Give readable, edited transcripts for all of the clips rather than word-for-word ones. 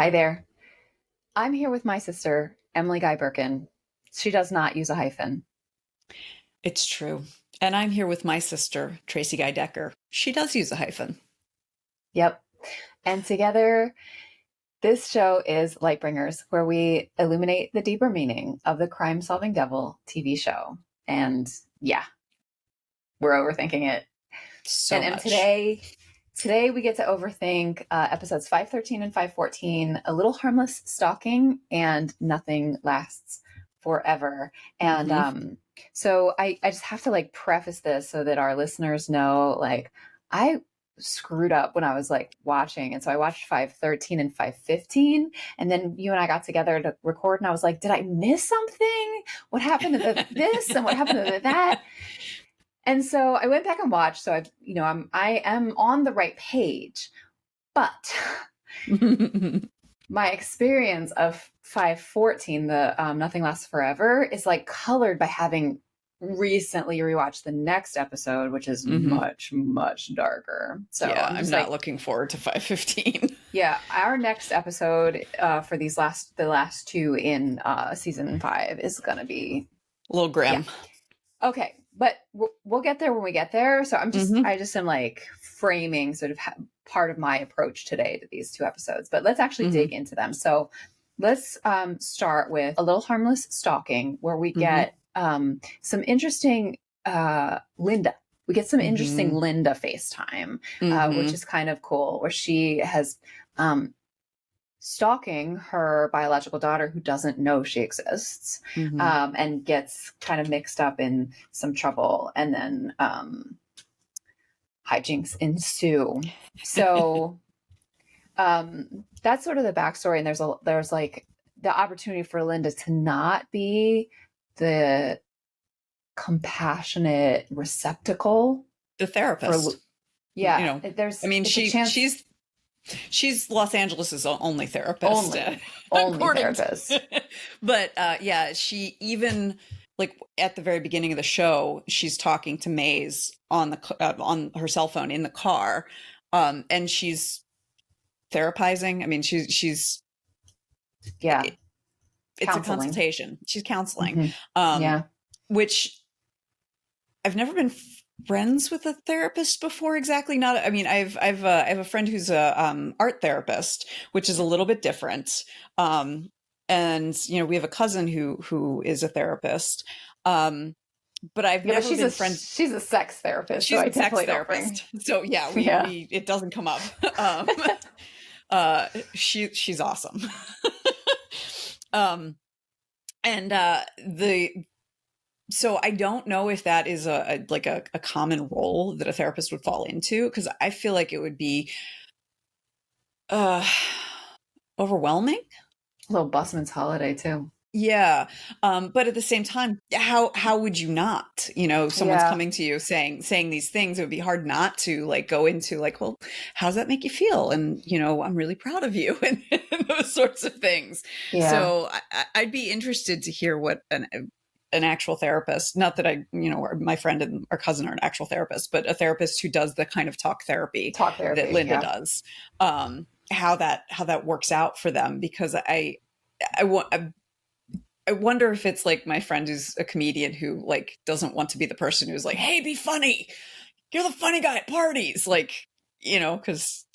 Hi there. I'm here with my sister, Emily Guy Birkin. She does not use a hyphen. It's true. And I'm here with my sister, Tracy Guy Decker. She does use a hyphen. Yep. And together, this show is Lightbringers, where we illuminate the deeper meaning of the crime solving devil TV show. And yeah, we're overthinking it. So And much. today we get to overthink episodes 513 and 514, A Little Harmless Stalking, and Nothing Lasts Forever. And Hmm. so I just have to like preface this so that our listeners know, like, I screwed up when I was like watching. And so I watched 513 and 515. And then you and I got together to record, and I was like, did I miss something? What happened to this and what happened to that? And so I went back and watched. So I am on the right page, but my experience of 514, the Nothing Lasts Forever, is like colored by having recently rewatched the next episode, which is Hmm. much darker. So Yeah, I'm I'm just not like, looking forward to 515. yeah, our next episode for the last two in season 5 is gonna be, A little yeah. grim. Okay, but we'll get there when we get there. So Hmm. I just am like framing sort of part of my approach today to these two episodes. But let's actually Hmm. dig into them. So let's start with A Little Harmless Stalking, where we Hmm. get some interesting Linda. We get some interesting Hmm. Linda FaceTime, which Hmm. is kind of cool, where she has stalking her biological daughter who doesn't know she exists, Hmm. and gets kind of mixed up in some trouble, and then hijinks ensue. So that's sort of the backstory, and there's like the opportunity for Linda to not be the compassionate receptacle The for therapist. You yeah, know, I there's mean, it's a chance. she's Los Angeles's only therapist, Only according therapist. to. But yeah, she even like at the very beginning of the show, she's talking to Maze on her cell phone in the car, and she's therapizing. I mean, Yeah, it's a counseling. consultation. She's counseling, Hmm. um, Yeah. which I've never been friends with a therapist before. Exactly. Not. I mean, I have a friend who's a art therapist, which is a little bit different. Um, and we have a cousin who is a therapist. Um, but I've Yeah, but never been friends. she's a sex therapist, so She's I a sex definitely don't bring. therapist. So yeah, Yeah. we it doesn't come up. Um, she's awesome. um, and the So I don't know if that is a common role that a therapist would fall into, because I feel like it would be uh overwhelming. A little busman's holiday too. Yeah. But at the same time, how would you not? Someone's Yeah. coming to you saying these things. It would be hard not to like go into like, well, how does that make you feel? And I'm really proud of you and those sorts of things. Yeah. So I'd be interested to hear what an actual therapist, not that or my friend and our cousin are an actual therapist, but a therapist who does the kind of talk therapy Talk that therapy. Linda Yeah. does. How that works out for them, because I wonder if it's like my friend who's a comedian who like doesn't want to be the person who's like, "Hey, be funny. You're the funny guy at parties." Like, because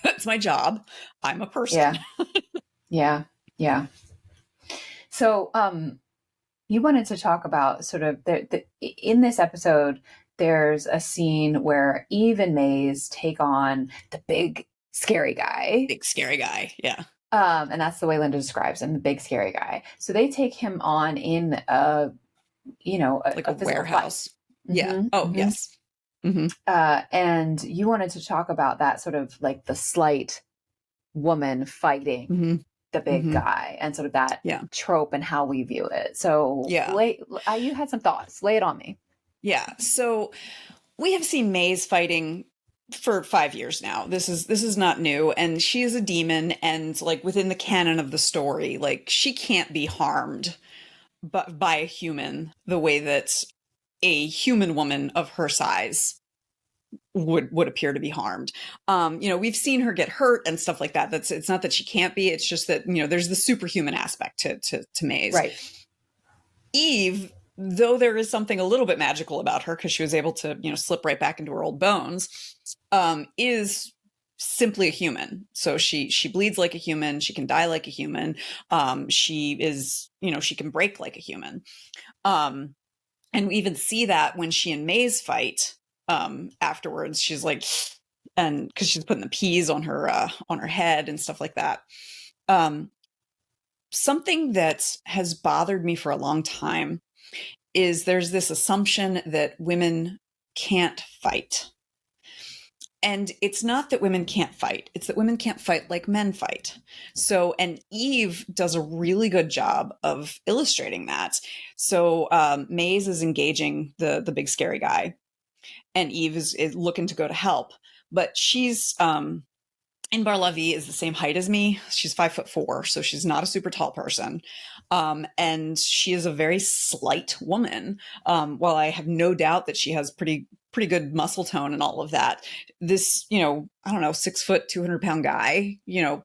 that's my job. I'm a person. Yeah. Yeah. Yeah. So you wanted to talk about sort of in this episode, there's a scene where Eve and Maze take on the big scary guy. Big scary guy. Yeah. And that's the way Linda describes him, the big scary guy. So they take him on in Like a a physical fight. warehouse. Yeah. Hmm. Oh, Hmm. yes. Hmm. And you wanted to talk about that sort of like the slight woman fighting Hmm. the big Hmm. guy, and sort of that Yeah. trope and how we view it. So Yeah. you had some thoughts. Lay it on me. Yeah. So we have seen Maze fighting for 5 years now. This is not new, and she is a demon, and like within the canon of the story, like she can't be harmed but by a human the way that a human woman of her size would appear to be harmed. We've seen her get hurt and stuff like that. It's not that she can't be. It's just that there's the superhuman aspect to Maze. Right. Eve, though there is something a little bit magical about her because she was able to slip right back into her old bones, is simply a human. So she bleeds like a human. She can die like a human. She is she can break like a human. And we even see that when she and Maze fight. Afterwards, she's like, and because she's putting the peas on her head and stuff like that. Something that has bothered me for a long time is there's this assumption that women can't fight. And it's not that women can't fight. It's that women can't fight like men fight. So, and Eve does a really good job of illustrating that. So Maze is engaging the big scary guy, and Eve is looking to go to help. But she's, Inbar Lavi is the same height as me. She's 5'4", so she's not a super tall person. And she is a very slight woman. While I have no doubt that she has pretty good muscle tone and all of that, this, I don't know, 6 foot, 200-pound guy,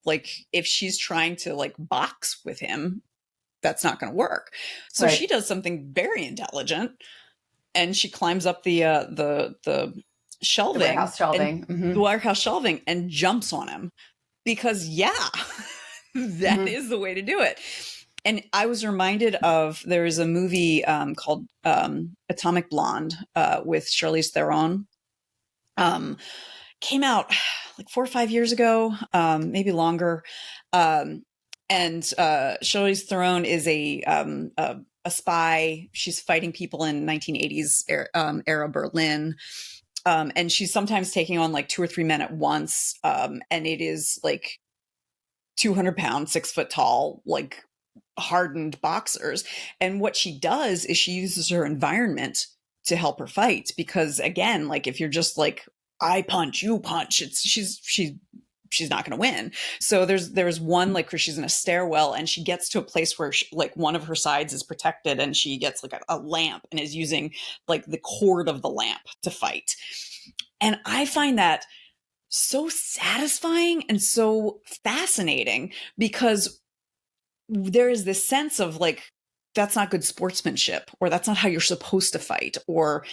like if she's trying to like box with him, that's not going to work. So She does something very intelligent, and she climbs up the shelving, the warehouse shelving, and jumps on him because that is the way to do it. And I was reminded of, there is a movie called Atomic Blonde with Charlize Theron. Came out like 4 or 5 years ago, maybe longer. And Charlize Theron is a spy. She's fighting people in 1980s era Berlin. And she's sometimes taking on like 2 or 3 men at once. And it is like 200-pound, 6 foot tall, like hardened boxers. And what she does is she uses her environment to help her fight, because again, like if you're just like, I punch, you punch, she's not going to win. So there's one like where she's in a stairwell and she gets to a place where like one of her sides is protected, and she gets like a lamp and is using like the cord of the lamp to fight. And I find that so satisfying and so fascinating, because there is this sense of like, that's not good sportsmanship, or that's not how you're supposed to fight, or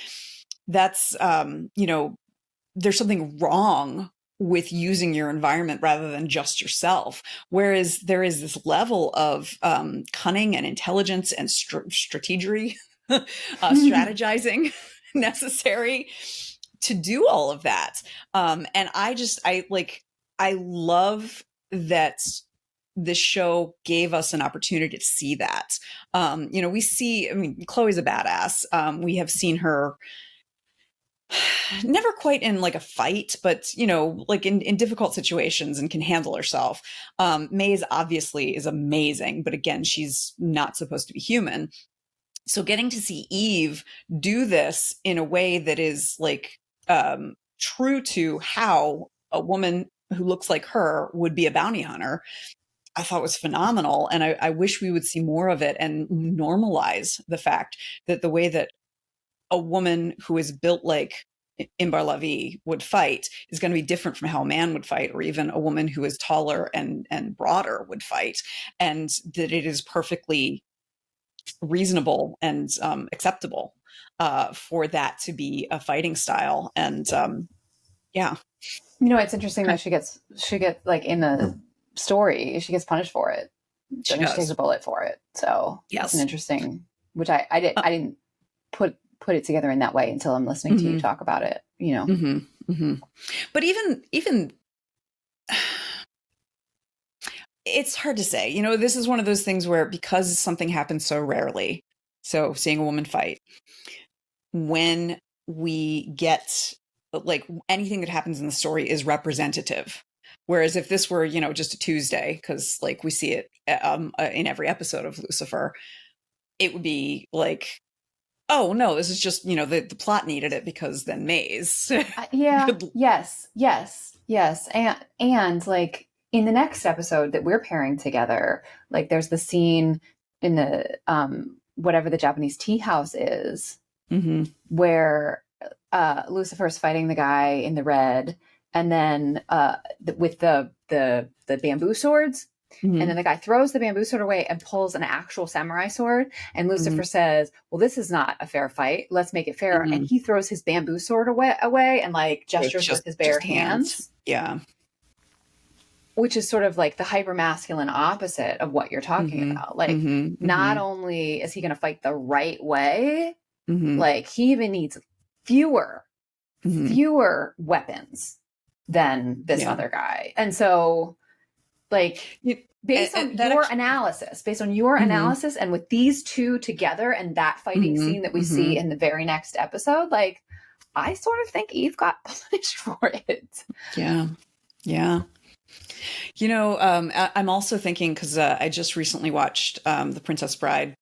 that's, there's something wrong with using your environment rather than just yourself. Whereas there is this level of cunning and intelligence and strategery, strategizing necessary to do all of that. And I love that this show gave us an opportunity to see that. We see, Chloe's a badass. We have seen her never quite in like a fight, but like in difficult situations, and can handle herself. Maze obviously is amazing, but again, she's not supposed to be human. So getting to see Eve do this in a way that is like true to how a woman who looks like her would be a bounty hunter, I thought was phenomenal. And I wish we would see more of it and normalize the fact that the way that a woman who is built like Inbar Lavi would fight is going to be different from how a man would fight, or even a woman who is taller and broader would fight, and that it is perfectly reasonable and acceptable for that to be a fighting style. And it's interesting that she gets like in the story, she gets punished for it. She takes a bullet for it. So it's an interesting, which I didn't put it together in that way until I'm listening to you talk about it, But even it's hard to say, this is one of those things where, because something happens so rarely, so seeing a woman fight, when we get like anything that happens in the story is representative. Whereas if this were, just a Tuesday, because like we see it in every episode of Lucifer, it would be like, oh no, this is just, the plot needed it because then Maze. Yes. And like in the next episode that we're pairing together, like there's the scene in the whatever the Japanese tea house is, where Lucifer's fighting the guy in the red, and then with the bamboo swords. And then Mhm. the guy throws the bamboo sword away and pulls an actual samurai sword. And Lucifer Mhm. says, "Well, this is not a fair fight. Let's make it fair." And Mhm. he throws his bamboo sword away and like With gestures with his bare just hands. hands, Yeah. which is sort of like the hyper masculine opposite of what you're talking Mhm. about. Like, Mhm. not Mhm. only is he going to fight the right way, Mhm. like he even needs fewer Mhm. fewer weapons than this Yeah. other guy. And so, like, You that actually. based on your Mhm. analysis, and with these two together and that fighting Mhm. scene that we see Mhm. in the very next episode, like, I sort of think Eve got punished for it. Yeah. Yeah. I'm also thinking because I just recently watched The Princess Bride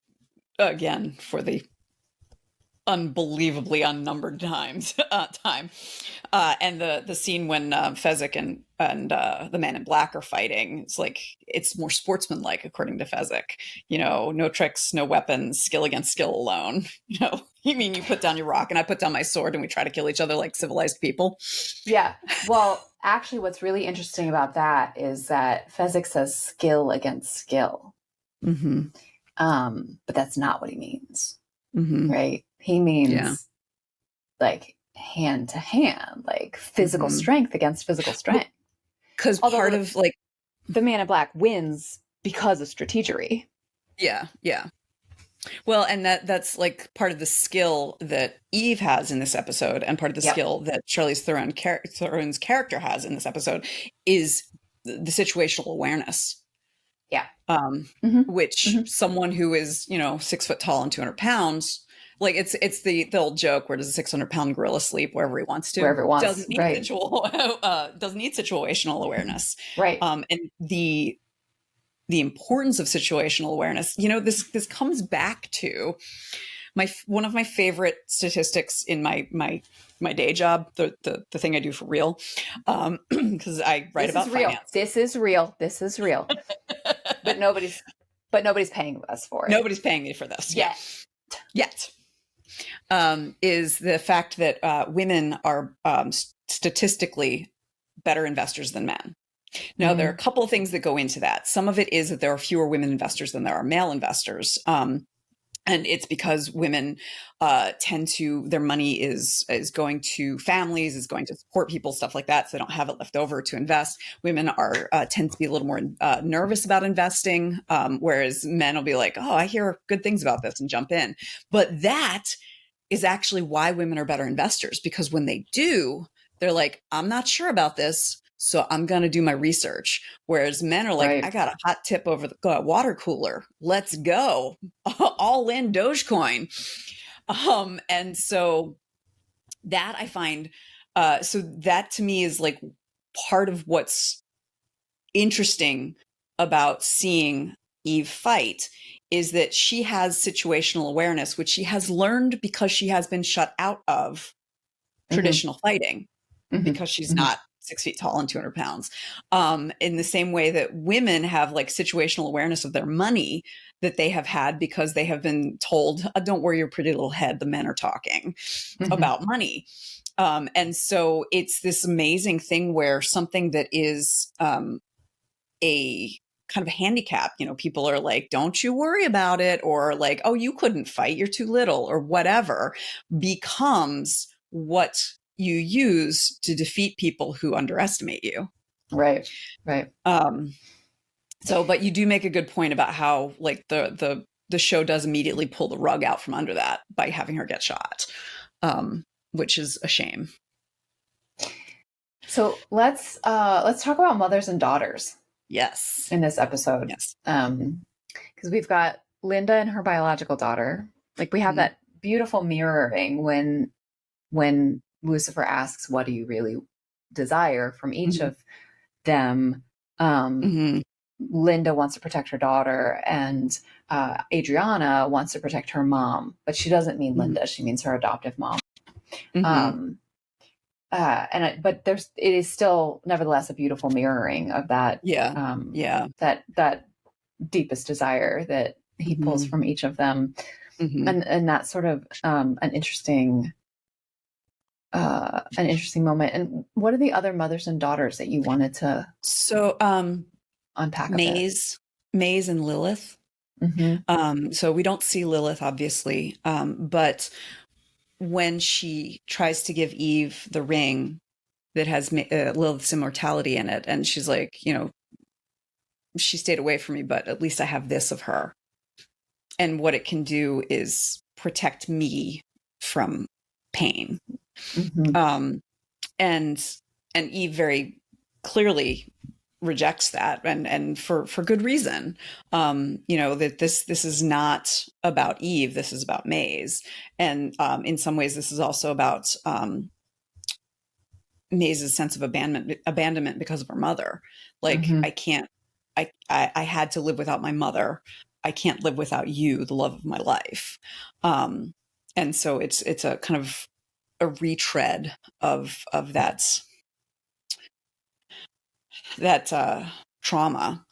again for the unbelievably unnumbered time, and the scene when Fezzik and the Man in Black are fighting. It's like it's more sportsmanlike, according to Fezzik. No tricks, no weapons, skill against skill alone. You mean you put down your rock and I put down my sword and we try to kill each other like civilized people. Yeah. Well, actually, what's really interesting about that is that Fezzik says skill against skill. Mm-hmm. But that's not what he means, Mm-hmm. right? He Yeah. means like hand to hand, like physical Mm-hmm. strength against physical strength. Because Although part of like, the Man in Black wins because of strategery. yeah, yeah. Well, and that's like part of the skill that Eve has in this episode, and part of the Yep. skill that Theron's character has in this episode is the situational awareness. Yeah. Um, Mm-hmm. which Mm-hmm. someone who is 6 foot tall and 200 pounds, like it's the old joke, where does a 600-pound gorilla sleep? Wherever he wants to. Wherever it wants. Doesn't need Right. doesn't need situational awareness. Right. And the importance of situational awareness. This comes back to one of my favorite statistics in my day job, the thing I do for real, because I write This is about real. finance. This is real. This is real. But nobody's paying us for it Nobody's paying me for this. Yeah, yet. yet. Is the fact that women are statistically better investors than men. Now, there are a Mm-hmm. couple of things that go into that. Some of it is that there are fewer women investors than there are male investors. And it's because women tend to, their money is going to families, is going to support people, stuff like that. So they don't have it left over to invest. Women tend to be a little more nervous about investing, whereas men will be like, "Oh, I hear good things about this," and jump in. But that is actually why women are better investors, because when they do, they're like, "I'm not sure about this, so I'm going to do my research." Whereas men are like, "I Right. got a hot tip over the water cooler. Let's go." All in Dogecoin. And so that I find, so that to me is like part of what's interesting about seeing Eve fight, is that she has situational awareness, which she has learned because she has been shut out of Mm-hmm. traditional fighting, Mm-hmm. because she's Mm-hmm. not 6 feet tall and 200 pounds. In the same way that women have like situational awareness of their money that they have had because they have been told, "Don't worry your pretty little head, the men are talking Mm-hmm. about money." And so it's this amazing thing where something that is a kind of a handicap, people are like, "Don't you worry about it," or like, "Oh, you couldn't fight, you're too little," or whatever, becomes what you use to defeat people who underestimate you. Right. Right. Um, but you do make a good point about how like the show does immediately pull the rug out from under that by having her get shot, which is a shame. So let's talk about mothers and daughters Yes. in this episode. Yes. Because we've got Linda and her biological daughter. Like, we have Mm-hmm. that beautiful mirroring when Lucifer asks, "What do you really desire?" from each Mm-hmm. of them. Um, Mm-hmm. Linda wants to protect her daughter, and Adriana wants to protect her mom, but she doesn't mean Linda; she means her adoptive mom. Mm-hmm. Um, but it is still nevertheless a beautiful mirroring of that Yeah. Yeah. that deepest desire that he pulls Mm-hmm. from each of them, Mm-hmm. and that's sort of an interesting an interesting moment. And what are the other mothers and daughters that you wanted to So, unpack a bit? Maze and Lilith. Hmm. So we don't see Lilith, obviously, but when she tries to give Eve the ring that has Lilith's immortality in it, and she's like, she stayed away from me, but at least I have this of her. And what it can do is protect me from pain. Hmm. Um, and Eve very clearly rejects that, and for good reason. That this is not about Eve. This is about Maze, and in some ways, this is also about Maze's sense of abandonment because of her mother. Like, Hmm. I can't. I had to live without my mother. I can't live without you, the love of my life. Um, and so it's a kind of a retread of that trauma.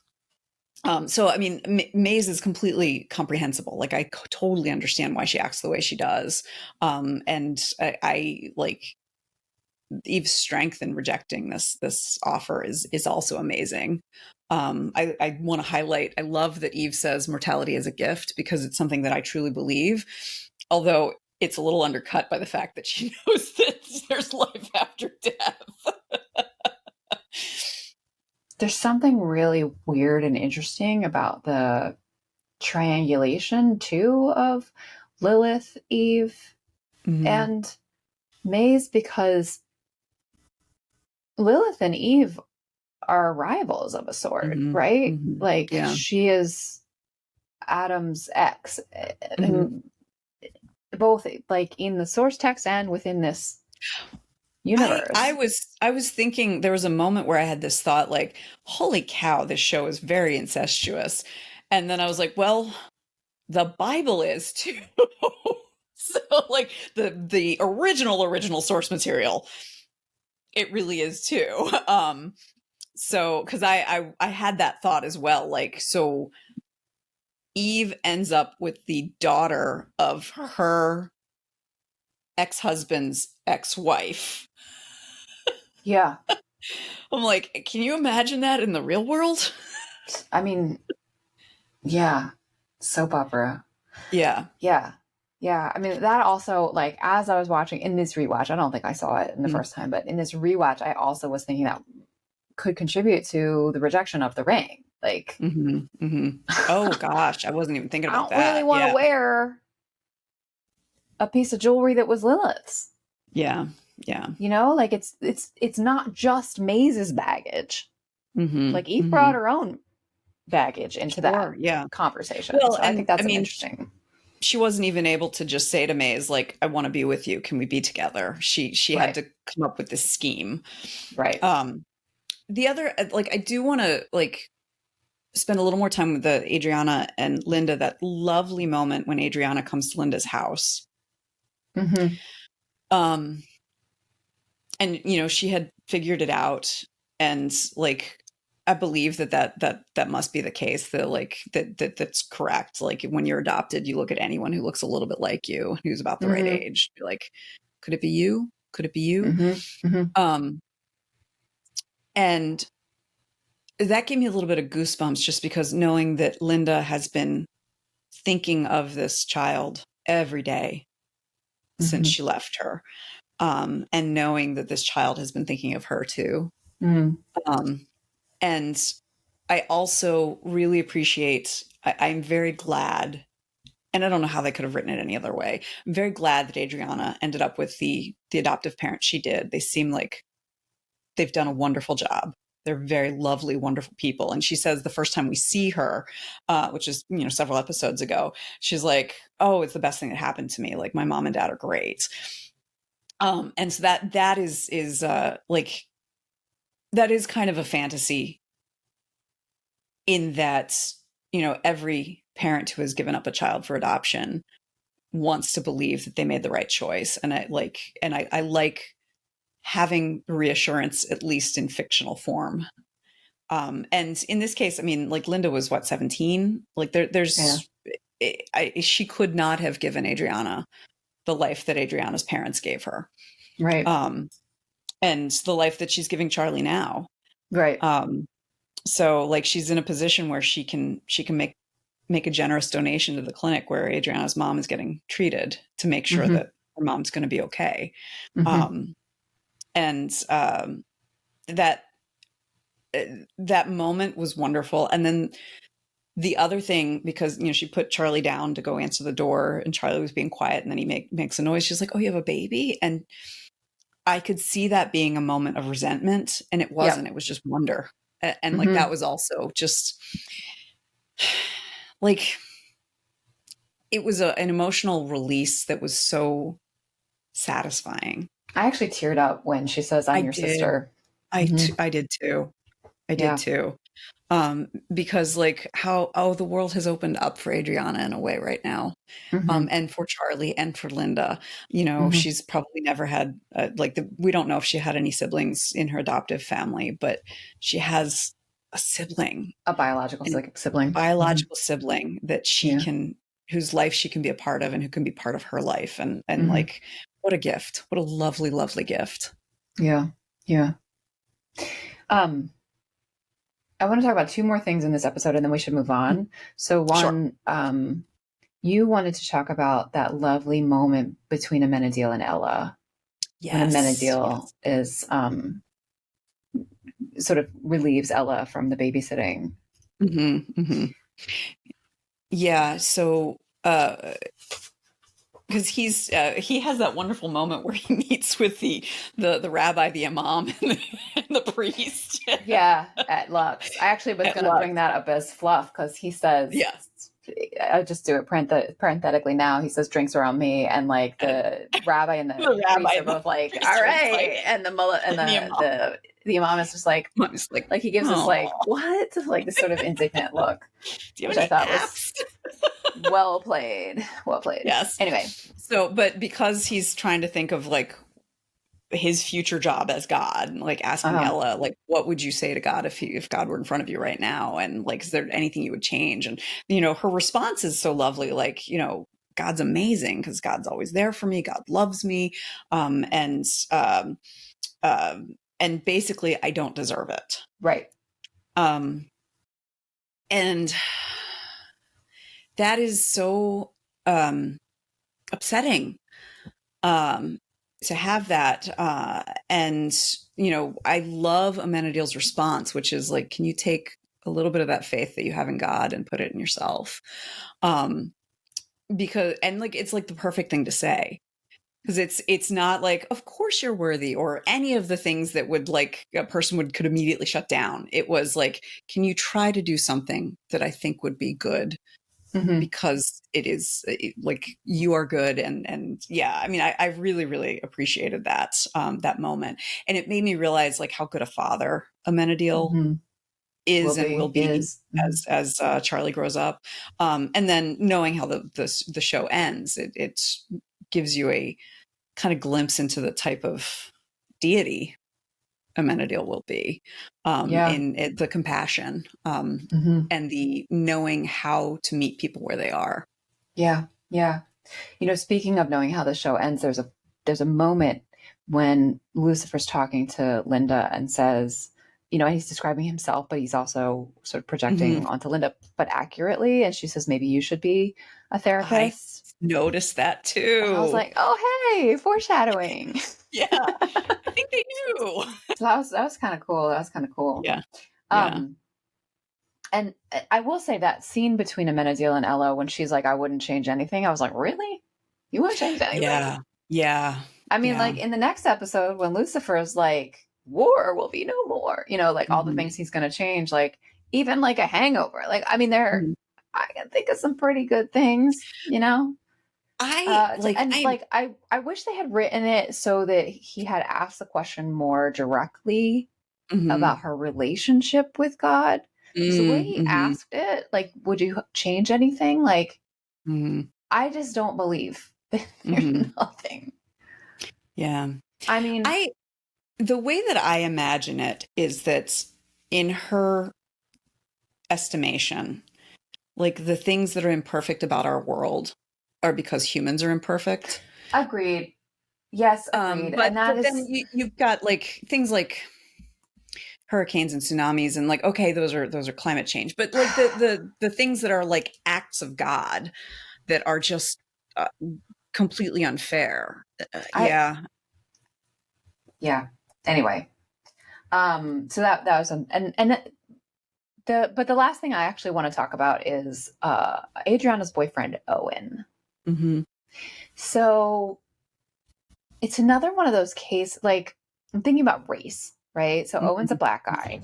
So I mean, Maze is completely comprehensible. Like, I totally understand why she acts the way she does, and I like Eve's strength in rejecting this offer is also amazing. I want to highlight. I love that Eve says mortality is a gift, because it's something that I truly believe. Although it's a little undercut by the fact that she knows that there's life after death. There's something really weird and interesting about the triangulation too of Lilith, Eve, Mm-hmm. and Maze, because Lilith and Eve are rivals of a sort, Mm-hmm. right? Mm-hmm. Like, Yeah. she is Adam's ex, Mm-hmm. and both like in the source text and within this I universe. was thinking, there was a moment where I had this thought, like, holy cow, this show is very incestuous. And then I was like, well, the Bible is too. So, like, the original source material, it really is too. So because I had that thought as well. Like, so Eve ends up with the daughter of her ex-husband's ex-wife. Yeah. I'm like, can you imagine that in the real world? I mean, yeah. Soap opera. Yeah. Yeah. Yeah. I mean, that also, like, as I was watching in this rewatch, I don't think I saw it in the Mm-hmm. first time, but in this rewatch, I also was thinking that could contribute to the rejection of the ring. Like, Mm-hmm. Mm-hmm. Oh gosh, I wasn't even thinking I about don't really that. want to Yeah. wear a piece of jewelry that was Lilith's. Yeah. Yeah. Like, it's not just Maze's baggage. Mm-hmm. Like, Eve brought Mm-hmm. her own baggage into that Sure. Yeah. conversation. Well, So I think and I that's an mean, interesting. she wasn't even able to just say to Maze, like, I want to be with you. Can we be together? She had Right. to come up with this scheme. Right. Um, the other, like, I do want to, like, spend a little more time with the Adriana and Linda, that lovely moment when Adriana comes to Linda's house. Hmm. Um, and she had figured it out, and, like, I believe that must be the case, that, like, that's correct. Like, when you're adopted, you look at anyone who looks a little bit like you, who's about the right Hmm. age, be like, could it be you? Could it be you? Hmm. Hmm. um and that gave me a little bit of goosebumps, just because knowing that Linda has been thinking of this child every day since Hmm. she left her, and knowing that this child has been thinking of her too. Hmm. um And I also really appreciate, I'm very glad, and I don't know how they could have written it any other way. I'm very glad that Adriana ended up with the adoptive parent she did. They seem like they've done a wonderful job. They're very lovely, wonderful people. And she says the first time we see her, which is, several episodes ago, she's like, oh, it's the best thing that happened to me. Like, my mom and dad are great. And so that is like, that is kind of a fantasy, in that, every parent who has given up a child for adoption wants to believe that they made the right choice. And I like having reassurance, at least in fictional form. And in this case, I mean, like, Linda was what, 17? Like, Yeah. she could not have given Adriana the life that Adriana's parents gave her. Right. And the life that she's giving Charlie now. Right. So like she's in a position where she can make a generous donation to the clinic where Adriana's mom is getting treated to make sure Mm-hmm. that her mom's going to be okay. Mm-hmm. Um, and that that moment was wonderful. And then the other thing, because she put Charlie down to go answer the door, and Charlie was being quiet, and then he makes a noise. She's like, "Oh, you have a baby?" And I could see that being a moment of resentment, and it Yep. wasn't. It was just wonder, and like Mm-hmm. that was also just like it was an emotional release that was so satisfying. I actually teared up when she says, I "I'm your did. sister." Mm-hmm. I did too. I did Yeah. too. Because like how the world has opened up for Adriana in a way right now, Mm-hmm. and for Charlie and for Linda. Mm-hmm. She's probably never had we don't know if she had any siblings in her adoptive family, but she has a sibling, A biological and a sibling. Mm-hmm. biological sibling that Yeah. whose life she can be a part of, and who can be part of her life, and Mm-hmm. like what a gift, what a lovely, lovely gift. Yeah. Yeah. Um, I want to talk about two more things in this episode and then we should move on. So Sure. one, you wanted to talk about that lovely moment between Amenadiel and Ella when Yes. Amenadiel Yes. is sort of relieves Ella from the babysitting. Hmm. Yeah. So, because he has that wonderful moment where he meets with the rabbi, the imam, and the priest. Yeah, at Lux. I actually was At going to Lux. bring that up as fluff because he says, Yeah. I just do it parenthetically now. He says, drinks are on me. And like And the rabbi and the the rabbi priest are and the both like, priest all are just like, right. And the mullah and and the imam. the imam is just like I'm just like, he gives this like, oh, what? Like this sort of indignant look, do you have which I any thought was apps? well played. Well played. Yes. Anyway. So, but because he's trying to think of like his future job as God, like asking Uh-huh. Ella, like, what would you say to God if God were in front of you right now? And like, is there anything you would change? And, her response is so lovely. Like, God's amazing because God's always there for me. God loves me. Um, and, um, and basically I don't deserve it. Right. Um, and that is so, upsetting to have that. And, I love Amenadiel's response, which is like, can you take a little bit of that faith that you have in God and put it in yourself? Because, and like, it's like the perfect thing to say. Because it's not like, of course you're worthy, or any of the things that would like a person could immediately shut down. It was like, can you try to do something that I think would be good? Mm-hmm. Because it is like you are good, and yeah, I mean, I really, really appreciated that moment, and it made me realize like how good a father Amenadiel Mm-hmm. is and will be Is. Mm-hmm. as Charlie grows up, and then knowing how the show ends, it gives you a kind of glimpse into the type of deity Amenadiel will be, Yeah. in the compassion, Mm-hmm. and the knowing how to meet people where they are. Yeah. Yeah. Speaking of knowing how the show ends, there's a moment when Lucifer's talking to Linda and says, he's describing himself, but he's also sort of projecting Mhm. onto Linda, but accurately. And she says, maybe you should be a I therapist. noticed that And I was too. like, oh, hey, foreshadowing. Yeah, I think they knew. So that was kind of cool. That was kind of cool. Yeah, yeah, Um, and I will say that scene between Amenadiel and Ella when she's like, I wouldn't change anything. I was like, really? You wouldn't change anything? yeah, yeah, I mean, yeah. like in the next episode, when Lucifer's like, war will be no more, like all the Mhm, things he's going to change, like even like a hangover. Like, I mean, mhm. I can think of some pretty good things. I like And I like, I wish they had written it so that he had asked the question more directly mhm, about her relationship with God. Because the way he mhm, asked it, like, would you change anything? Like, mhm, I just don't believe that there's mhm. nothing. Yeah. I mean, I The way that I imagine it is that in her estimation, like the things that are imperfect about our world are because humans are imperfect. Agreed. Yes, agreed. But And that then is, you've got like things like hurricanes and tsunamis, and like, okay, those are climate change, but like the things that are like acts of God that are just uh, completely unfair. I, Yeah. yeah. Anyway, so that was, and but the last thing I actually want to talk about is, Adriana's boyfriend, Owen. Hmm. So it's another one of those cases, like, I'm thinking about race, right? So Owen's a Hmm. black guy,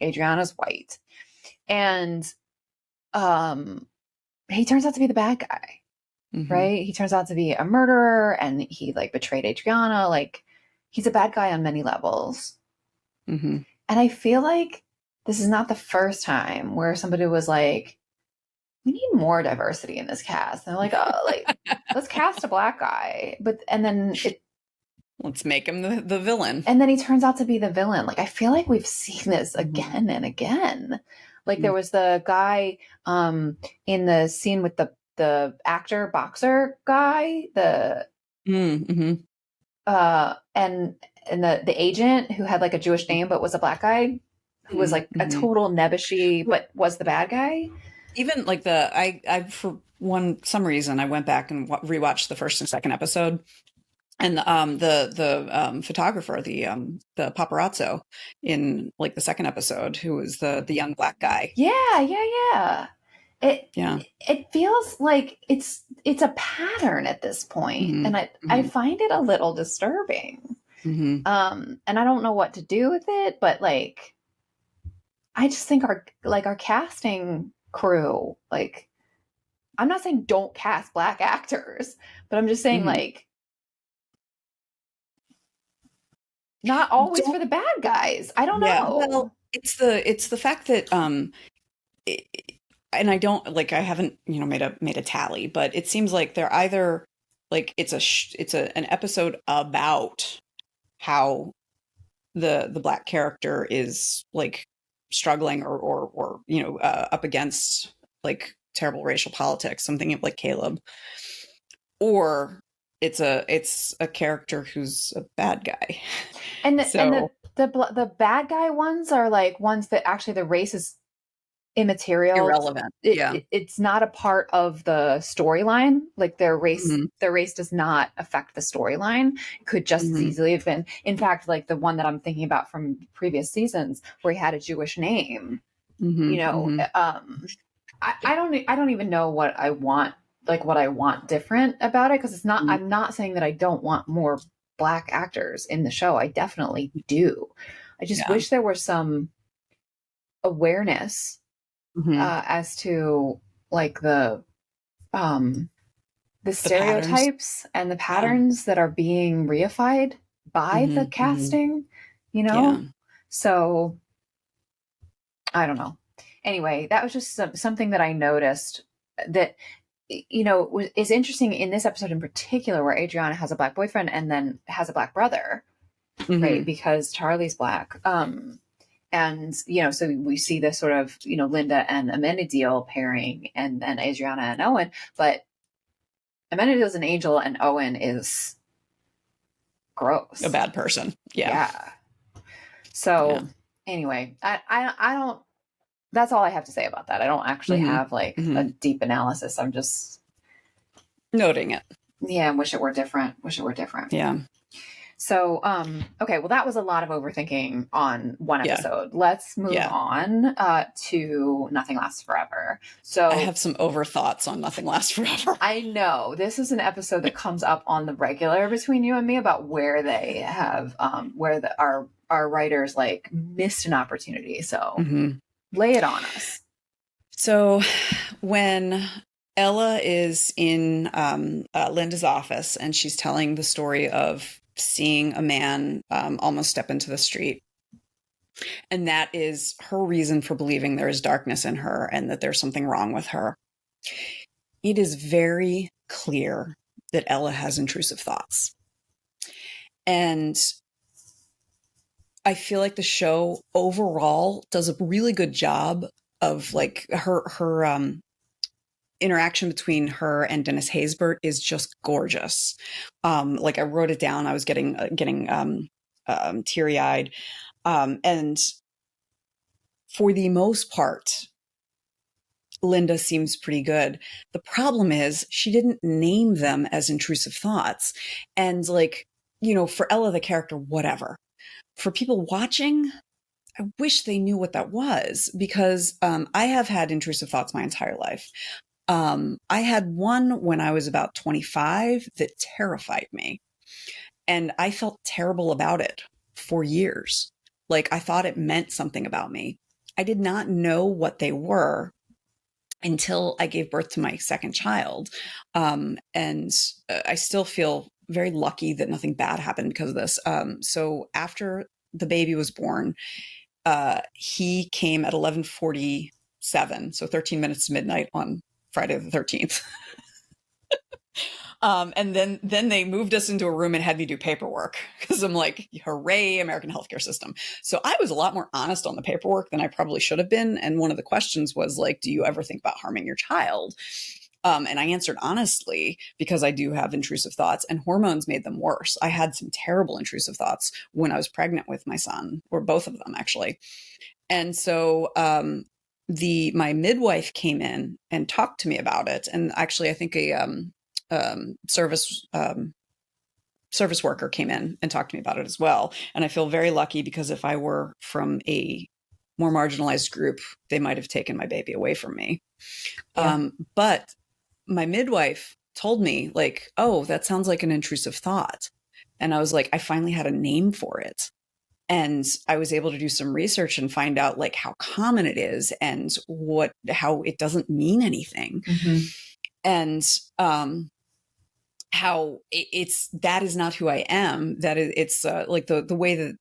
Adriana's white. And, um, he turns out to be the bad guy, Hmm. right? He turns out to be a murderer and he like betrayed Adriana. Like, he's a bad guy on many levels. Hmm. And I feel like this is not the first time where somebody was like, we need more diversity in this cast. And they're like, oh, like, let's cast a black guy. But, Let's make him the villain. and then he turns out to be the villain. Like, I feel like we've seen this Hmm. again and again. Like, there was the guy, in the scene with the actor boxer guy, the Mm-hmm. and the agent who had like a Jewish name but was a black guy, who was like a Hmm. total nebbishy but was the bad guy. Even like I for some reason I went back and rewatched the first and second episode, and the photographer, the paparazzo in like the second episode, who was the young black guy. Yeah, yeah, yeah. It Yeah. it feels like it's a pattern at this point, Hmm. and I Hmm. find it a little disturbing. Hmm. And I don't know what to do with it, but like, I just think our casting crew, like, I'm not saying don't cast black actors, but I'm just saying, Hmm. like, not always for Don't. the bad guys. I don't Yeah. Well, know. it's the fact that it, and I don't like I haven't made a tally, but it seems like they're either like it's an episode about how the black character is like struggling or up against like terrible racial politics, something like Caleb, or it's a character who's a bad guy. And So the bad guy ones are like ones that actually the race is immaterial. irrelevant. Yeah. It's not a part of the storyline. Like, Hmm. their race does not affect the storyline. It could just as Hmm. easily have been. In fact, like the one that I'm thinking about from previous seasons where he had a Jewish name, Hmm. you know, Hmm. I don't even know what I want, like what I want different about it, because it's not, I'm not saying that I don't want more black actors in the show. I definitely do. I just Yeah. wish there were some awareness, Hmm. as to like um the The patterns. stereotypes and the Yeah. patterns that are being reified by the Hmm. Hmm. casting, you Yeah. know? So I don't know. Anyway, that was just something that I noticed that, is interesting in this episode in particular, where Adriana has a black boyfriend and then has a black brother, right? Hmm. Because Charlie's black. And so we see this sort of, Linda and Amenadiel pairing, and then Adriana and Owen. But Amenadiel is an angel and Owen is A gross. bad person. Yeah. Yeah. Yeah. So anyway, I don't, that's all I have to say about that. I don't actually Hmm. have like a Hmm. deep analysis. I'm just, Noting it. yeah, wish it were different. Wish it were different. Yeah. So, okay, well, that was a lot of overthinking on one Yeah. episode. Let's move Yeah. on, to Nothing Lasts Forever. I So, have some overthoughts on Nothing Lasts Forever. I know this is an episode that comes up on the regular between you and me about where they have, where our writers like missed an opportunity. So, Hmm. lay it on us. So when Ella is in Linda's office and she's telling the story of seeing a man almost step into the street, and that is her reason for believing there is darkness in her and that there's something wrong with her, it is very clear that Ella has intrusive thoughts. And I feel like the show overall does a really good job of like her interaction between her and Dennis Haysbert is just gorgeous. Like I wrote it down. I was getting teary eyed. And for the most part, Linda seems pretty good. The problem is she didn't name them as intrusive thoughts. And like, for Ella, the character, whatever. For people watching, I wish they knew what that was, because I have had intrusive thoughts my entire life. I had one when I was about 25 that terrified me. And I felt terrible about it for years. Like I thought it meant something about me. I did not know what they were until I gave birth to my second child. And I still feel very lucky that nothing bad happened because of this. So after the baby was born, he came at 11:47, so 13 minutes to midnight on Friday the 13th. And then they moved us into a room and had me do paperwork because I'm like, hooray, American healthcare system. So I was a lot more honest on the paperwork than I probably should have been. And one of the questions was like, do you ever think about harming your child? And I answered honestly because I do have intrusive thoughts, and hormones made them worse. I had some terrible intrusive thoughts when I was pregnant with my son, or both of them actually. And so my midwife came in and talked to me about it. And actually, I think a service worker came in and talked to me about it as well. And I feel very lucky because if I were from a more marginalized group, they might have taken my baby away from me. Yeah. But my midwife told me like, oh, that sounds like an intrusive thought. And I was like, I finally had a name for it. And I was able to do some research and find out like how common it is and how it doesn't mean anything. Mm-hmm. And, how that is not who I am. That it's like the way that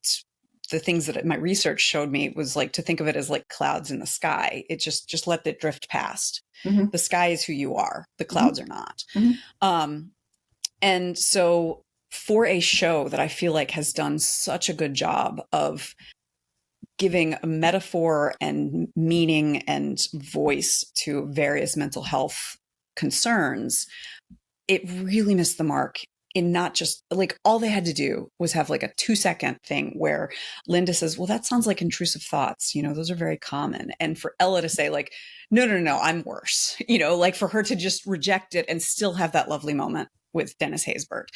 the things that my research showed me was like to think of it as like clouds in the sky. It just let it drift past. Mm-hmm. The sky is who you are. The clouds mm-hmm. are not. Mm-hmm. And so for a show that I feel like has done such a good job of giving a metaphor and meaning and voice to various mental health concerns, it really missed the mark in not just like all they had to do was have like a 2-second thing where Linda says, well, that sounds like intrusive thoughts. Those are very common. And for Ella to say like, no, I'm worse, like for her to just reject it and still have that lovely moment with Dennis Haysbert,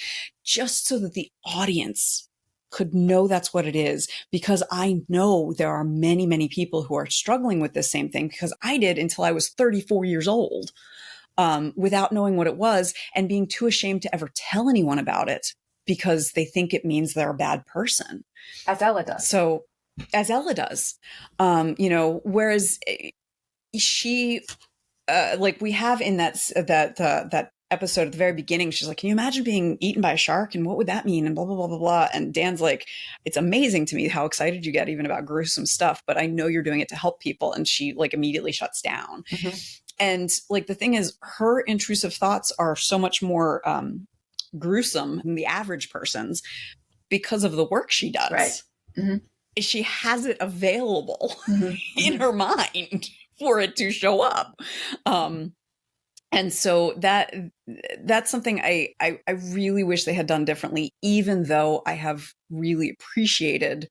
just so that the audience could know that's what it is. Because I know there are many, many people who are struggling with this same thing, because I did until I was 34 years old. Without knowing what it was and being too ashamed to ever tell anyone about it because they think it means they're a bad person. As Ella does. So, as Ella does, whereas she, like we have in that episode at the very beginning, she's like, can you imagine being eaten by a shark? And what would that mean? And blah, blah, blah, blah, blah. And Dan's like, it's amazing to me how excited you get even about gruesome stuff, but I know you're doing it to help people. And she like immediately shuts down. Mm-hmm. And like, the thing is, her intrusive thoughts are so much more gruesome than the average person's because of the work she does. Right. Mm-hmm. She has it available mm-hmm. in her mind for it to show up. And so that's something I really wish they had done differently, even though I have really appreciated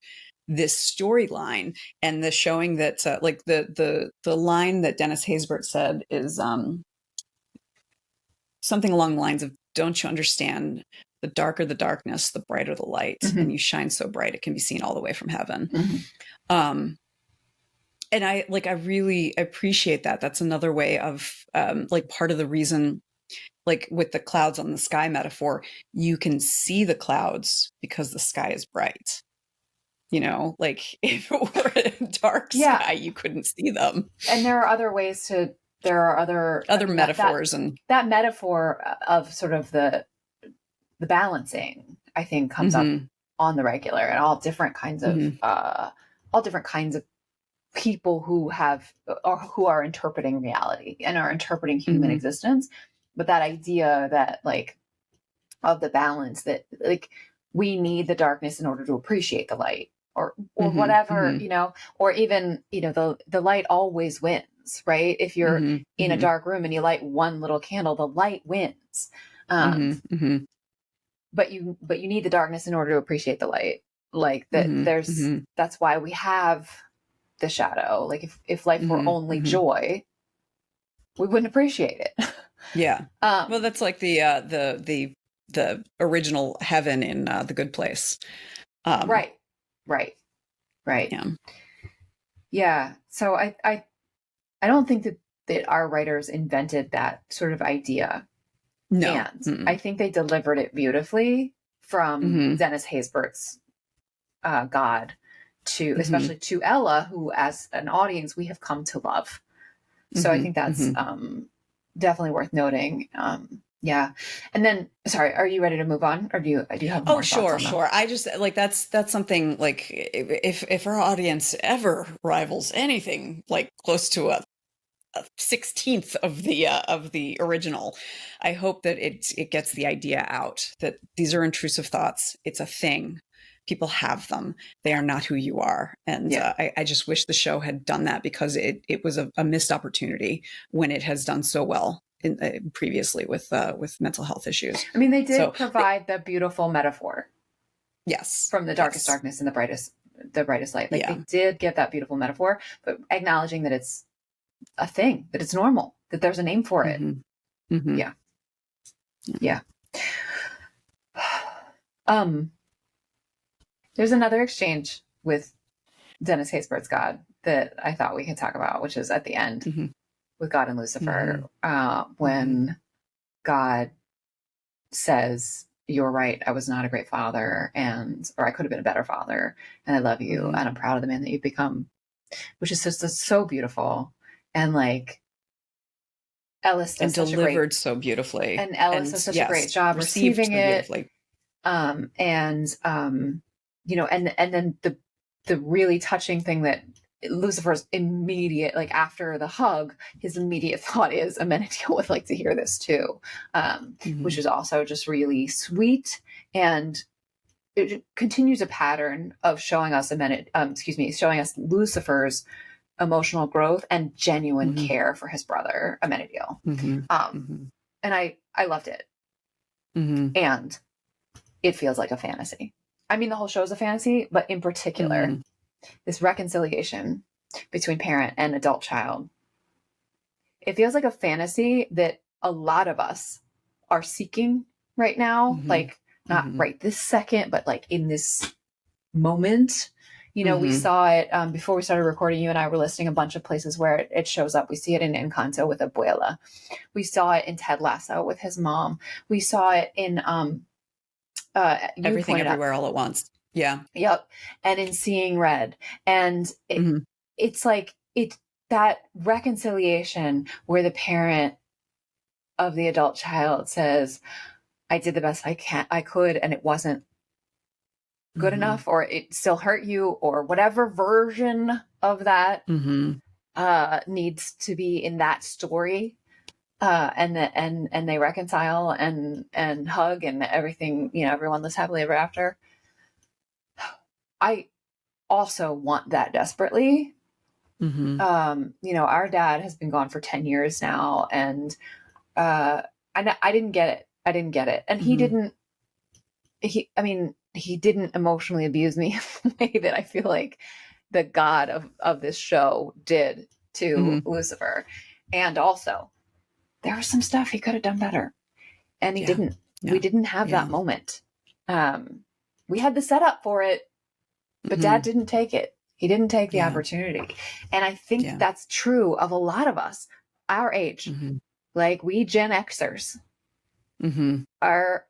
this storyline and the showing that like the line that Dennis Haysbert said is something along the lines of, don't you understand, the darker the darkness, the brighter the light, mm-hmm. and you shine so bright it can be seen all the way from heaven. Mm-hmm. And I really appreciate that. That's another way of like part of the reason, like with the clouds on the sky metaphor, you can see the clouds because the sky is bright. Like if it were a dark sky, you couldn't see them. And there are other ways there are other metaphors and that metaphor of sort of the balancing, I think, comes mm-hmm. up on the regular, and all different kinds of mm-hmm. People who have or who are interpreting reality and are interpreting human mm-hmm. existence. But that idea that like of the balance, that like we need the darkness in order to appreciate the light, or mm-hmm. whatever, mm-hmm. Or even, the light always wins. wins, right? If you're Mm-hmm. in a Mm-hmm. dark room and you light one little candle, the light wins. Mm-hmm. Mm-hmm. But you need the darkness in order to appreciate the light. Like that, Mm-hmm. Mm-hmm. that's why we have the shadow. Like if life were Mm-hmm. only Mm-hmm. joy, we wouldn't appreciate it. Yeah. Well, um, that's like the original heaven in The Good Place. Um, right, right, right. yeah. Yeah. So I don't think that our writers invented that sort of idea. No. And I Mm-mm. think they delivered it beautifully from Mm-hmm. Dennis Haysbert's God to, Mm-hmm. especially to Ella, who as an audience we have come to love. So I Mm-hmm. think that's Mm-hmm. definitely worth noting. Yeah. And then, sorry, are you ready to move on, or do you have Oh, more thoughts sure, on the? sure. I just like that's something like if our audience ever rivals anything like close to a 16th of the original, I hope that it gets the idea out that these are intrusive thoughts. It's a thing. People have them. They are not who you are. And Yeah. I just wish the show had done that because it was a missed opportunity when it has done so well previously with mental health issues. I mean, they did So provide the beautiful metaphor yes, from the darkest yes, darkness and the brightest light. Like they yeah. did give that beautiful metaphor, but acknowledging that it's a thing, that it's normal, that there's a name for it. Hmm. Hmm. Yeah. Yeah. Um, there's another exchange with Dennis Haysbert's God that I thought we could talk about, which is at the end Hmm. with God and Hmm. Lucifer, Hmm. when God says, "You're right. I was not a great father, or I could have been a better father, and I love you, Hmm. and I'm proud of the man that you've become," which is just so beautiful. And like Ellis And does such a great, delivered so beautifully. and Ellis And does such a great yes, job received receiving so it. beautifully. And and then the really touching thing that Lucifer's immediate, like after the hug, his immediate thought is, Amenadiel would like to hear this too, which Hmm. is also just really sweet. And it continues a pattern of showing us showing us Lucifer's emotional growth and genuine Hmm. care for his brother Amenadiel. Hmm. Um, Hmm. and I loved it. Hmm. And it feels like a fantasy. I mean, the whole show is a fantasy, but in particular, Hmm. this reconciliation between parent and adult child, it feels like a fantasy that a lot of us are seeking right now. Hmm. Like, not Hmm. right this second, but like in this moment. We Hmm. saw it before we started recording. You and I were listing a bunch of places where it shows up. We see it in Encanto with Abuela. We saw it in Ted Lasso with his mom. We saw it in you Everything pointed out. everywhere all at once. Yeah. Yep. And in Seeing Red. And Hmm. it's like that reconciliation where the parent of the adult child says, I did the best I could, and it wasn't good Hmm. enough, or it still hurt you, or whatever version of that Hmm. needs to be in that story. And they reconcile and hug and everything, everyone lives happily ever after. I also want that desperately. Hmm. Our dad has been gone for 10 years now, and I didn't get it. I didn't get it. And Hmm. he didn't emotionally abuse me in the way that I feel like the God of this show did to Hmm. Lucifer. And also, there was some stuff he could have done better, and he Yeah. didn't. We Yeah. didn't have that Yeah. moment. We had the setup for it, but dad Hmm. didn't take it. He didn't take the Yeah. opportunity. And I think Yeah. that's true of a lot of us our age. Hmm. Like we Gen Xers Hmm. are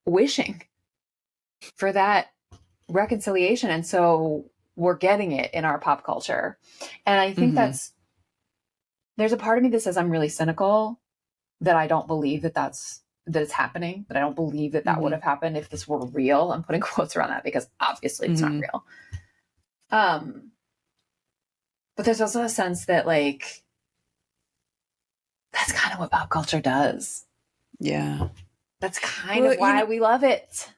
wishing for that reconciliation. And so we're getting it in our pop culture. And I think Hmm. there's a part of me that says I'm really cynical, that I don't believe that it's happening, that I don't believe that would Hmm. have happened if this were real. I'm putting quotes around that because obviously it's not Hmm. real. Um, but there's also a sense that like, that's kind of what pop culture does. Yeah. That's kind Well, of why we love it.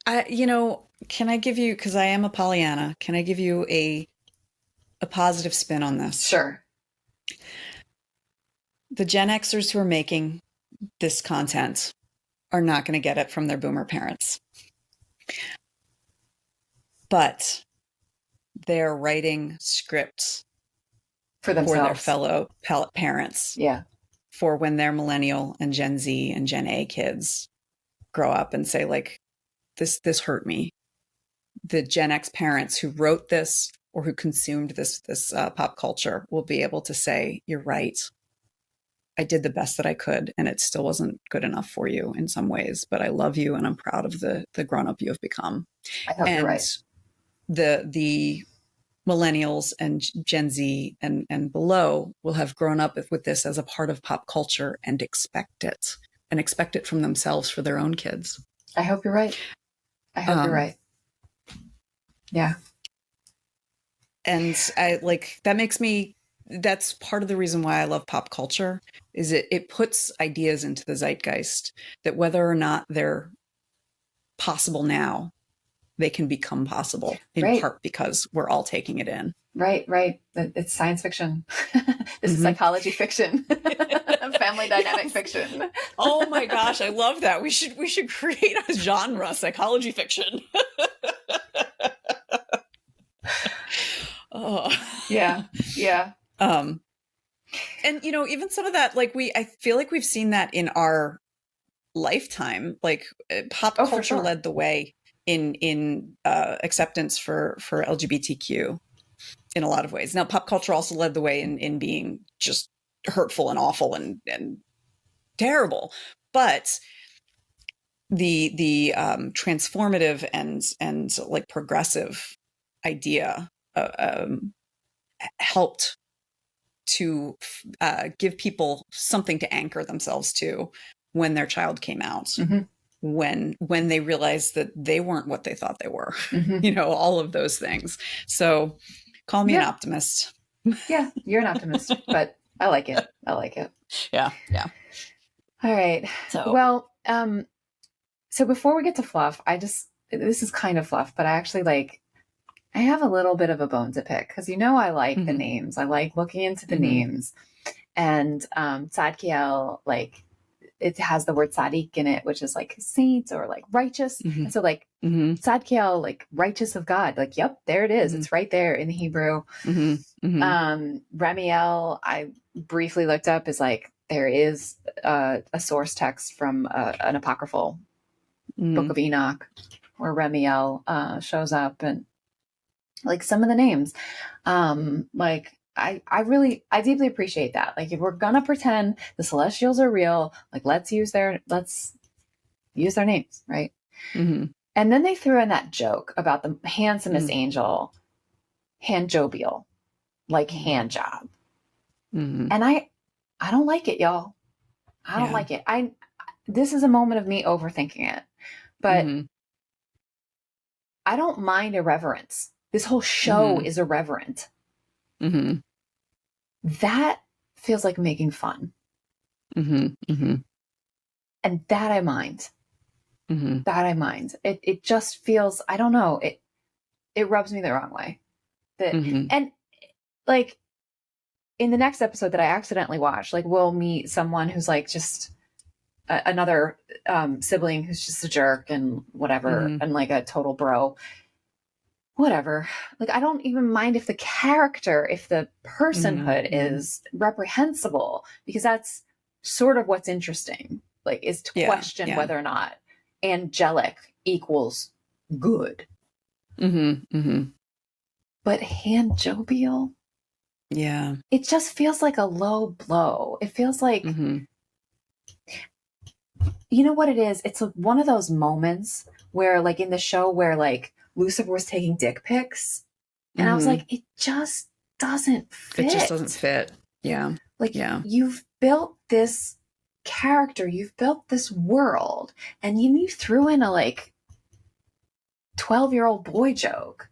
can I give you, because I am a Pollyanna, can I give you a positive spin on this? Sure. The Gen Xers who are making this content are not going to get it from their boomer parents. But they're writing scripts For for their themselves. fellow parents Yeah. for when their millennial and Gen Z and Gen A kids grow up and say, like, this hurt me. The Gen X parents who wrote this or who consumed this pop culture will be able to say, you're right. I did the best that I could, and it still wasn't good enough for you in some ways, but I love you and I'm proud of the grown-up you have become. I hope you're And right. the millennials and Gen Z and below will have grown up with this as a part of pop culture and expect it from themselves for their own kids. I hope you're right. I hope you're right. Yeah. And that's part of the reason why I love pop culture is it puts ideas into the zeitgeist that whether or not they're possible now, they can become possible in part because we're all taking it in. Right. It's science fiction. This is psychology fiction. Family dynamic fiction. Oh my gosh, I love that. We should create a genre, psychology fiction. Oh. Yeah. And even some of that, like I feel like we've seen that in our lifetime. Like pop culture led the way in acceptance for LGBTQ in a lot of ways. Now, pop culture also led the way in being just hurtful and awful and terrible. But the transformative and like progressive idea helped to give people something to anchor themselves to when their child came out, when they realized that they weren't what they thought they were, all of those things. So call me an optimist. Yeah, you're an optimist, but I like it. Yeah. All right. Well, so before we get to fluff, this is kind of fluff, but I have a little bit of a bone to pick because I like the names. I like looking into the names. And Tzadkiel, like it has the word tzaddik in it, which is like saint or like righteous. And so like Tzadkiel, like righteous of God, like, yep, there it is. It's right there in the Hebrew. Ramiel, I briefly looked up, is like there is a source text from an apocryphal book of Enoch where Ramiel shows up, and like some of the names, like I deeply appreciate that. Like if we're gonna pretend the Celestials are real, like let's use their names, right? And then they threw in that joke about the handsomest angel, hand jovial, like hand job. And I don't like it, y'all. I don't like it. This is a moment of me overthinking it, but I don't mind irreverence. This whole show is irreverent. That feels like making fun. And that I mind. That I mind. It just feels, I don't know, it rubs me the wrong way. And like in the next episode that I accidentally watched, like we'll meet someone who's like just another sibling who's just a jerk and whatever, and like a total bro. Whatever. Like, I don't even mind if the personhood is reprehensible, because that's sort of what's interesting, like, is to question whether or not angelic equals good. But hand jovial? Yeah. It just feels like a low blow. It feels like, you know what it is? It's one of those moments where, like, in the show where, like, Lucifer was taking dick pics, and I was like, it just doesn't fit. It just doesn't fit. Yeah. Like, you've built this character, you've built this world, and you threw in a like 12-year-old boy joke.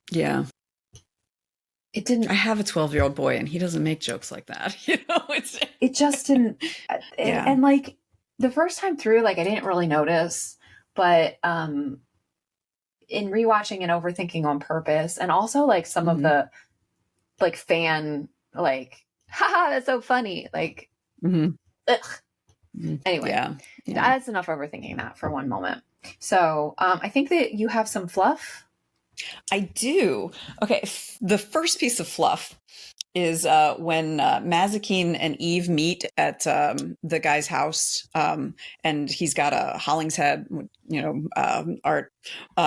Yeah. It didn't. I have a 12-year-old boy, and he doesn't make jokes like that. It just didn't. And like the first time through, like I didn't really notice, but in rewatching and overthinking on purpose, and also like some of the like fan like haha, that's so funny. Like, Mhm. ugh. Mhm. Anyway, Yeah. Yeah. that's enough overthinking that for one moment. So I think that you have some fluff. I do. Okay. The first piece of fluff is when Mazikeen and Eve meet at the guy's house, and he's got a Hollingshead, art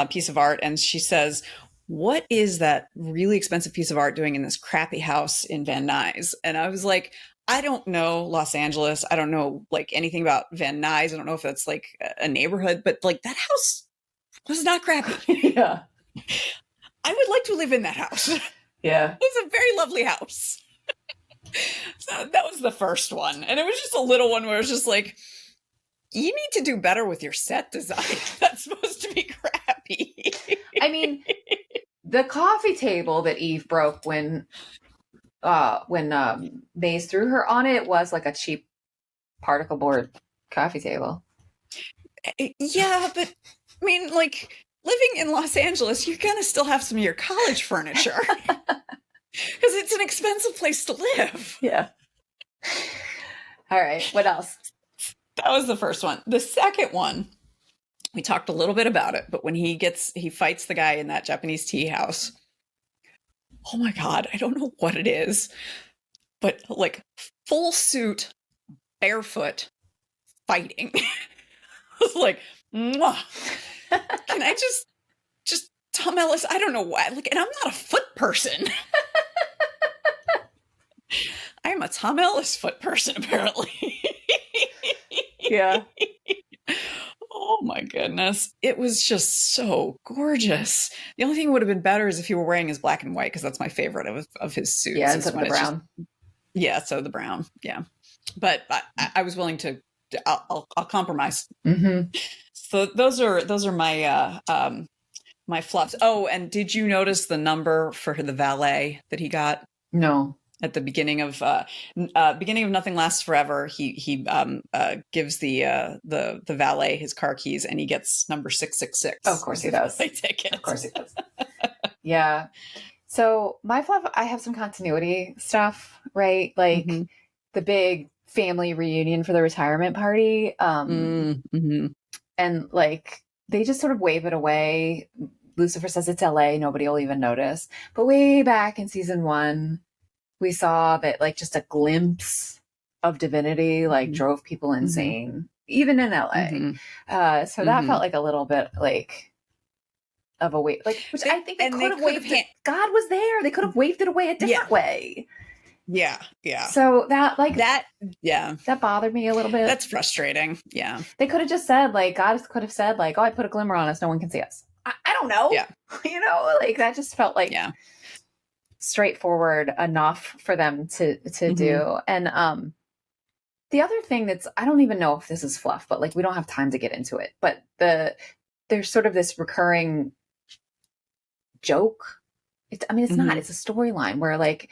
piece of art, and she says, "What is that really expensive piece of art doing in this crappy house in Van Nuys?" And I was like, I don't know Los Angeles. I don't know like anything about Van Nuys. I don't know if that's like a neighborhood, but like that house was not crappy. Yeah. I would like to live in that house. It Yeah. was a very lovely house. So that was the first one. And it was just a little one where it was just like, you need to do better with your set design. That's supposed to be crappy. I mean, the coffee table that Eve broke when Maze threw her on it was like a cheap particle board coffee table. Yeah, but I mean, like living in Los Angeles, you're gonna still have some of your college furniture because it's an expensive place to live. Yeah. All right. What else? That was the first one. The second one, we talked a little bit about it, but when he fights the guy in that Japanese tea house. Oh my God, I don't know what it is, but like full suit, barefoot, fighting. I was like, mwah. Can I just Tom Ellis? I don't know why. Like, and I'm not a foot person. I am a Tom Ellis foot person, apparently. Yeah. Oh my goodness. It was just so gorgeous. The only thing would have been better is if he were wearing his black and white, because that's my favorite of his suits. Yeah, instead of the brown. Yeah, so the brown. Yeah. But I was willing to, I'll compromise. Mm-hmm. So those are my my fluffs. Oh, and did you notice the number for the valet that he got? No. At the beginning of Nothing Lasts Forever, he gives the valet his car keys, and he gets number 666. Oh, of course he does. Ticket. Of course he does. Yeah. So my fluff, I have some continuity stuff, right? Like the big family reunion for the retirement party. Mm-hmm. And like they just sort of wave it away. Lucifer says it's LA, nobody will even notice. But way back in season 1, we saw that like just a glimpse of divinity like drove people insane, even in LA. So that felt like a little bit like of a wave, like, which I think they could have waved it. God was there. They could have waved it away a different way. Yeah. Yeah. So that bothered me a little bit. That's frustrating. Yeah. They could have just said like, God could have said like, oh, I put a glimmer on us. No one can see us. I don't know. Yeah. Like that just felt like straightforward enough for them to do. And the other thing that's, I don't even know if this is fluff, but like we don't have time to get into it, but there's sort of this recurring joke. It's not, it's a storyline where like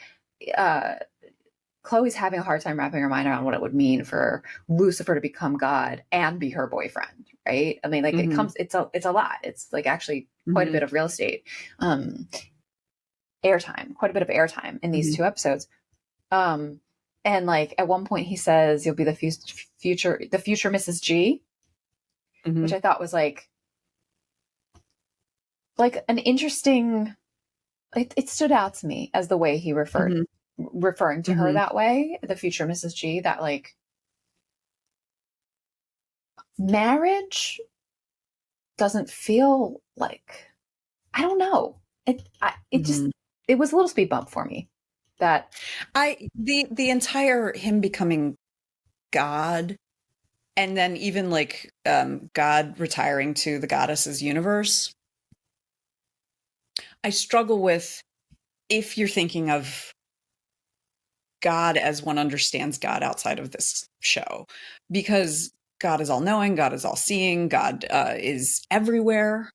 Chloe's having a hard time wrapping her mind around what it would mean for Lucifer to become God and be her boyfriend, right? I mean, like it's a lot. It's like actually quite a bit of real estate. Quite a bit of airtime in these 2 episodes. And like at one point he says, you'll be the future Mrs. G, which I thought was like an interesting, it stood out to me as the way he referring to her that way, the future Mrs. G, that like marriage doesn't feel like, I don't know. It was a little speed bump for me. That the entire him becoming God, and then even like God retiring to the goddess's universe. I struggle with, if you're thinking of God as one understands God outside of this show, because God is all knowing, God is all seeing, God is everywhere.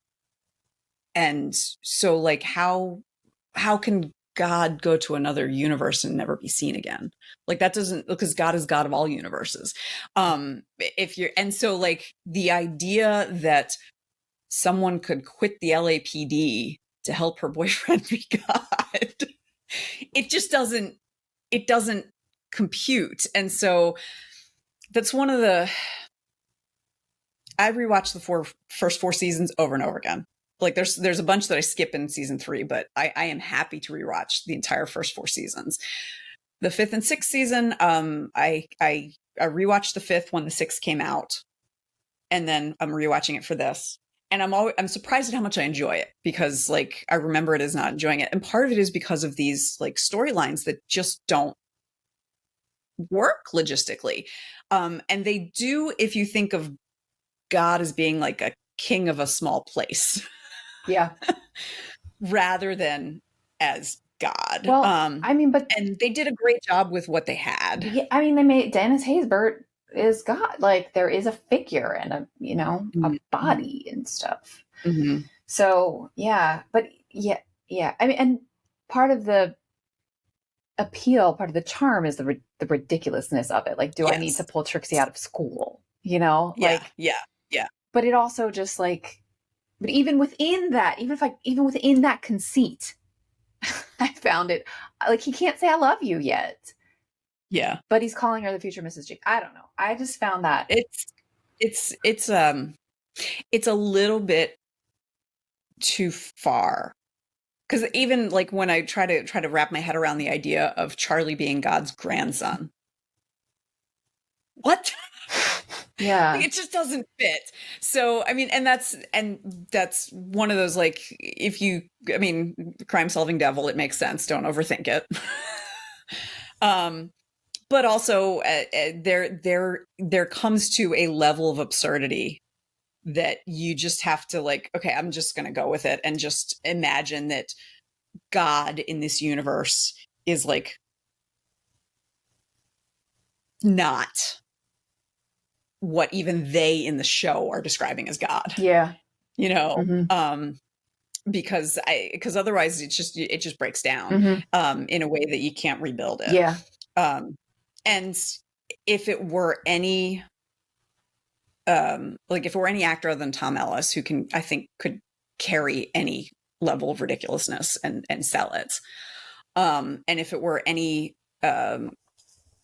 And so like how can God go to another universe and never be seen again? Like that doesn't, because God is God of all universes. And so like the idea that someone could quit the LAPD to help her boyfriend be God, it doesn't compute. And so that's one of the, I rewatched the first four seasons over and over again. Like there's a bunch that I skip in season 3, but I am happy to rewatch the entire first 4 seasons. The 5th and 6th season, I rewatched the 5th when the 6th came out, and then I'm rewatching it for this. And I'm surprised at how much I enjoy it, because like I remember it as not enjoying it, and part of it is because of these like storylines that just don't work logistically. And they do if you think of God as being like a king of a small place. Yeah. Rather than as God. Well, I mean, but and they did a great job with what they had. yeah, I mean, they made Dennis Haysbert is God. Like there is a figure and a, you know, a body and stuff. Mm-hmm. So yeah, but yeah. I mean, and part of the appeal, part of the charm is the ridiculousness of it. Like, do I need to pull Trixie out of school? You know, like, yeah. But it also just like, but even within that, even within that conceit, I found it like he can't say I love you yet. Yeah, but he's calling her the future Mrs. G. I don't know. I just found that it's a little bit too far. Because even like when I try to wrap my head around the idea of Charlie being God's grandson, what? Yeah, it just doesn't fit. So I mean, and that's one of those like, if you, I mean, crime solving devil, it makes sense. Don't overthink it. But also there comes to a level of absurdity that you just have to like, okay, I'm just going to go with it and just imagine that God in this universe is like not what even they in the show are describing as God. Yeah. You know, mm-hmm. Because otherwise it just breaks down in a way that you can't rebuild it. Yeah. And if it were any like if it were any actor other than Tom Ellis who I think could carry any level of ridiculousness and sell it. And if it were any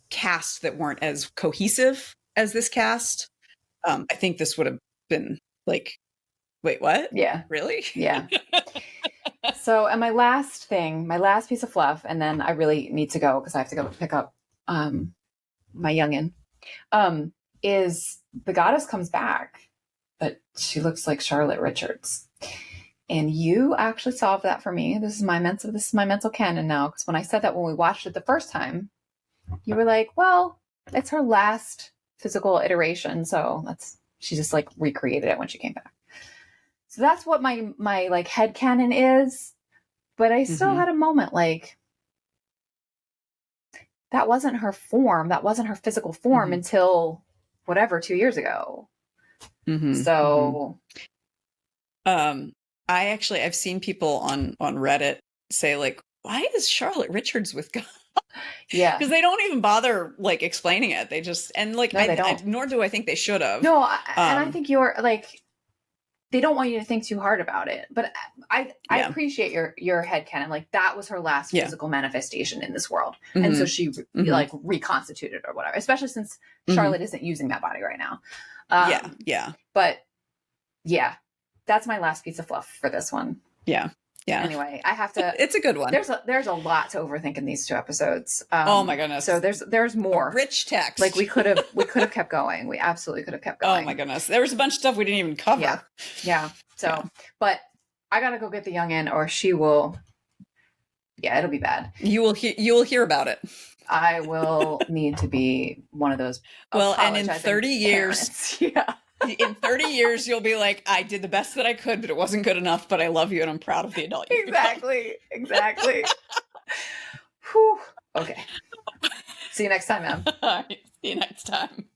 cast that weren't as cohesive as this cast, I think this would have been like, wait, what? Yeah. Really? Yeah. So, and my last piece of fluff, and then I really need to go because I have to go pick up my youngin, is the goddess comes back, but she looks like Charlotte Richards. And you actually solved that for me. This is my mental canon now, because when I said that when we watched it the first time, you were like, well, it's her last physical iteration, so she just like recreated it when she came back. So that's what my like headcanon is. But I still had a moment like, that wasn't her form. That wasn't her physical form until whatever, 2 years ago. So, I've seen people on Reddit say like, why is Charlotte Richards with God? Yeah, because they don't even bother like explaining it. They just, and like, no, they don't. nor do I think they should have. No, and I think you're like, they don't want you to think too hard about it. But I appreciate your headcanon. Like that was her last physical manifestation in this world. And so she like reconstituted or whatever, especially since Charlotte isn't using that body right now. Yeah. But yeah, that's my last piece of fluff for this one. Yeah. Anyway, I have to. It's a good one. There's a lot to overthink in these 2 episodes. Oh my goodness! So there's more rich text. Like we could have kept going. We absolutely could have kept going. Oh my goodness! There was a bunch of stuff we didn't even cover. Yeah. So, but I gotta go get the youngin, or she will. Yeah, it'll be bad. You will hear about it. I will need to be one of those. Well, and in 30 years, yeah. In 30 years, you'll be like, I did the best that I could, but it wasn't good enough, but I love you and I'm proud of the adult you've Exactly. Whew. Okay. See you next time, ma'am. See you next time.